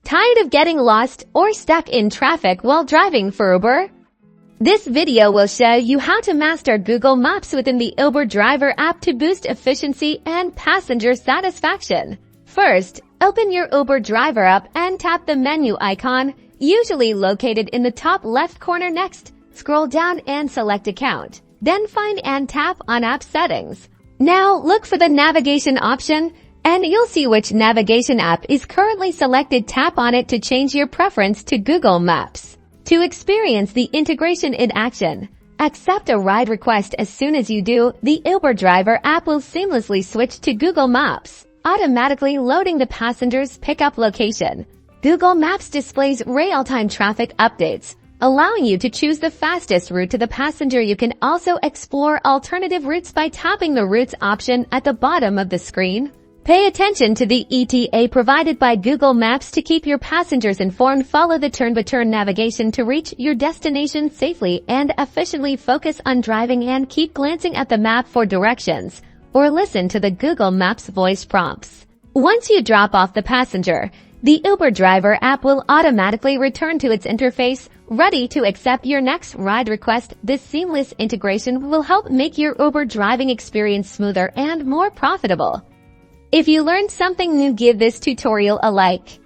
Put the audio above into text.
Tired of getting lost or stuck in traffic while driving for Uber? This video will show you how to master Google Maps within the Uber Driver app to boost efficiency and passenger satisfaction. First, open your Uber Driver app and tap the menu icon, usually located in the top left corner. Next, scroll down and select Account. Then find and tap on App Settings. Now look for the navigation option, and you'll see which navigation app is currently selected. Tap on it to change your preference to Google Maps. To experience the integration in action, accept a ride request. As soon as you do, the Uber Driver app will seamlessly switch to Google Maps, automatically loading the passenger's pickup location. Google Maps displays real-time traffic updates, allowing you to choose the fastest route to the passenger. You can also explore alternative routes by tapping the routes option at the bottom of the screen. Pay attention to the ETA provided by Google Maps to keep your passengers informed. Follow the turn-by-turn navigation to reach your destination safely and efficiently. Focus on driving and keep glancing at the map for directions, or listen to the Google Maps voice prompts. Once you drop off the passenger, the Uber Driver app will automatically return to its interface, ready to accept your next ride request. This seamless integration will help make your Uber driving experience smoother and more profitable. If you learned something new, give this tutorial a like.